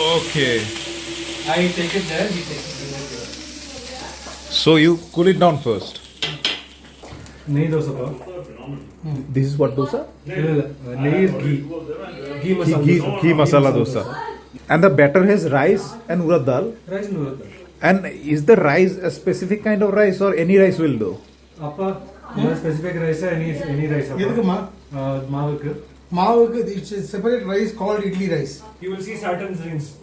Okay. I take it there, he takes it there. So you cool it down first. Nahi dosa ka. This is what dosa? Nahi is ghee. Ghee masala dosa. Ghee masala dosa. And the batter has rice and urad dal. Rice and urad dal. And is the rice a specific kind of rice or any rice will do? Appa, specific rice hai, any rice. Edukku ma? Maavukku. Maavukku, it's a separate rice called idli rice. You will see certain things.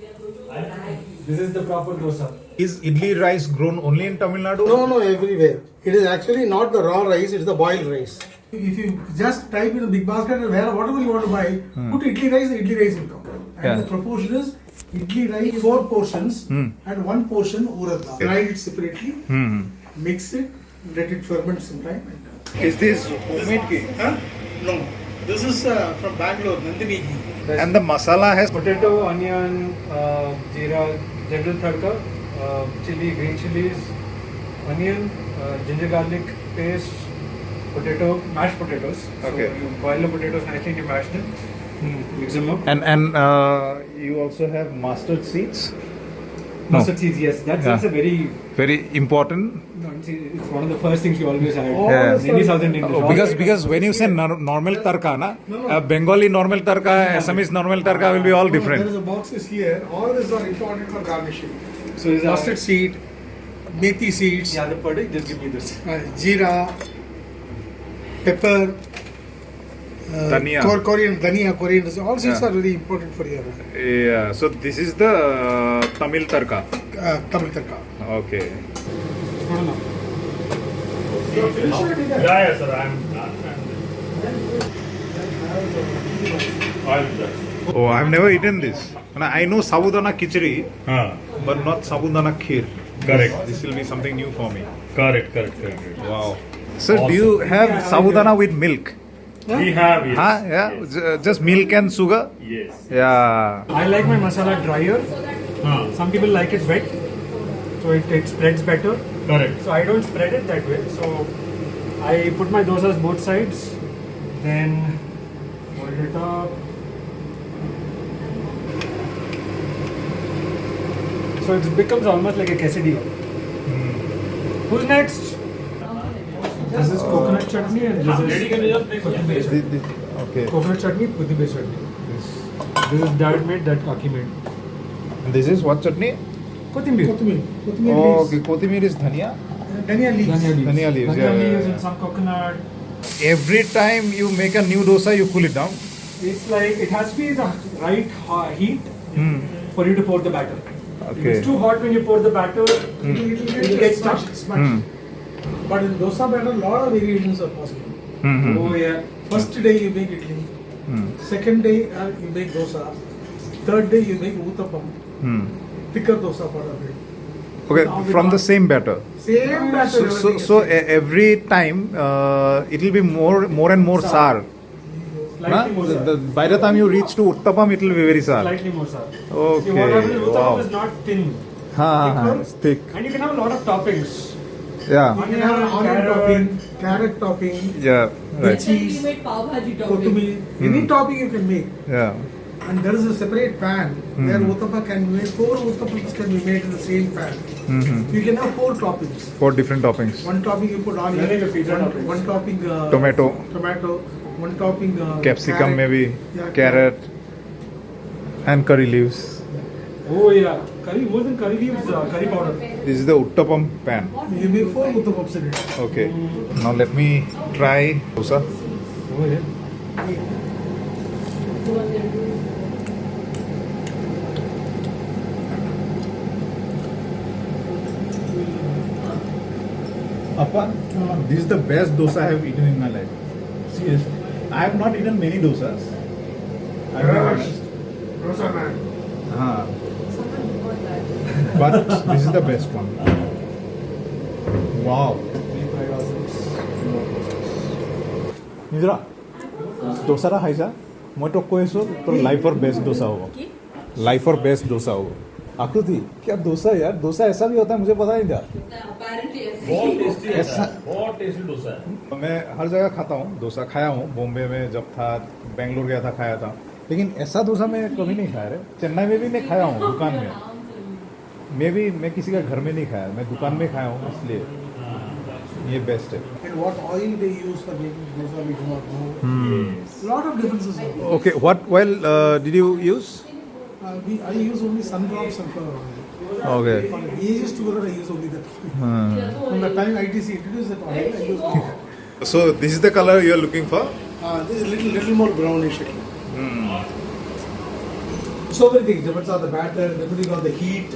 This is the proper dosa. Is idli rice grown only in Tamil Nadu? No, everywhere. It is actually not the raw rice, it's the boiled rice. If you just type in a big basket and whatever you want to buy, put idli rice, the idli rice will come. And the proportion is idli rice 4 portions and 1 portion urad dal. Grind it separately, mix it, let it ferment some time. Is this homemade ghee? Huh? No. This is from Bangalore, Nandini ghee. And the masala has Potato, onion, jeera, general tadka, chili, green chilies, onion, ginger garlic paste, potato, mashed potatoes. Okay. So you boil the potatoes nicely and you mash them. Mix them up. and you also have mustard seeds. Mustard seeds, yes. That's a very Very important. no, it's one of the first things you always add. Yeah. In any South Indian dish. Because when you say normal tarka, na, Bengali normal tarka, Assamese normal tarka will be all different. There is a boxes here. All these are important for garnishing. So is Mustard seed, methi seeds, Yeah, the product, just give me this. jeera, pepper, Dhania. coriander. So all seeds are very important for your Yeah, so this is the Tamil tarka. Tamil tarka. Okay. Yeah, sir, I'm Oh, I've never eaten this. I know sabudana khichdi, but not sabudana kheer. Correct. This will be something new for me. Correct. Wow. Sir, do you have sabudana with milk? We have, yes. Huh? Yeah? Just milk and sugar? Yes. Yeah. I like my masala drier. Some people like it wet, so it spreads better. Correct. So I don't spread it that way. So I put my dosas both sides, then fold it up. So it becomes almost like a quesadilla. Who's next? This is coconut chutney and this is pudi based. Okay. Coconut chutney, pudi based chutney. This is dad made, that Kaki made. And this is what chutney? Kothimir. Kothimir Oh, leaves. okay. Kothimir is dhania. Dhania leaves. Dhania leaves, Dhania yeah, leaves yeah. and some coconut. Every time you make a new dosa, you cool it down. It's like it has to be the right heat for you to pour the batter. If Okay. it's too hot when you pour the batter, it will get stuck. Smudged. But in dosa batter, a lot of variations are possible. Oh yeah. First day you make idli. Second day you make dosa. Third day you make uttapam. Thicker dosa part of it. Okay, from the same batter. Same batter. So every time it will be more and more sour. Slightly more sour. By the time you reach to uttapam, it will be very sour. Slightly more sour. Okay. See, what happens is Wow. uttapam is not thin. It's thick. And you can have a lot of toppings. Yeah. You can have onion topping, carrot topping, Yeah. Right. cheese, You made pav bhaji topping. kothumir, any topping you can make. Yeah. And there is a separate pan where uttapa can be made. 4 uttapas can be made in the same pan. You can have 4 toppings. 4 different toppings. One topping you put Like a onion, pizza toppings. one topping Tomato. one topping Capsicum carrot. maybe. Yeah, Carrot. And curry leaves. Oh yeah. Curry, more than curry leaves, curry powder. This is the uttapam pan. You make 4 uttapas in it. Okay. Now let me try dosa. Oh yeah. Appa, this is the best dosa I have eaten in my life. Seriously. I have not eaten many dosas. I'll be honest. Dosa man. But this is the best one. Wow. নিজৰা দোচাটা খাইছা মই তোক কৈ আছোঁ তোৰ লাইফৰ best ডোसा হ'ব lifer best dosa हो आकृति क्या डोसा यार डोसा ऐसा भी होता है मुझे पता नहीं था Apparently, बहुत टेस्टी है ऐसा बहुत टेस्टी डोसा है मैं हर जगह खाता हूँ डोसा खाया हूँ बॉम्बे में जब था बेंगलोर गया था खाया था लेकिन ऐसा डोसा मैं कभी नहीं खाया रे। चेन्नई में भी मैं खाया हूँ दुकान में। मैं किसी का घर में नहीं खाया, मैं दुकान में खाया हूँ, इसलिए ये बेस्ट है। And what oil they use for making dosa, we do not know. Lot of differences. Okay, what oil did you use? I use only sunflower oil. Okay. For the ages together, I use only that oil. From the time ITC introduced that oil, I use only that. So this is the color you are looking for? This is little more brownish. So many things depends on the batter, depending on the heat.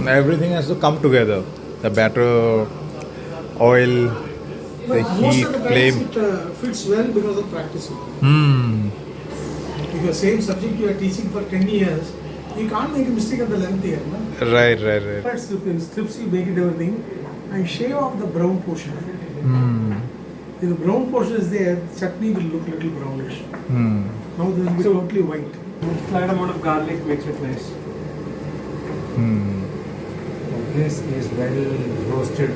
Everything has to come together. The batter, oil, the Most heat, of the times flame. it fits well because of practicing. If your same subject you are teaching for 10 years, you can't make a mistake at the length here. No? Right. Strips you make it everything and shave off the brown portion. If the brown portion is there, the chutney will look little brownish. Now this will be totally white. Slight amount of garlic makes it nice. This is well roasted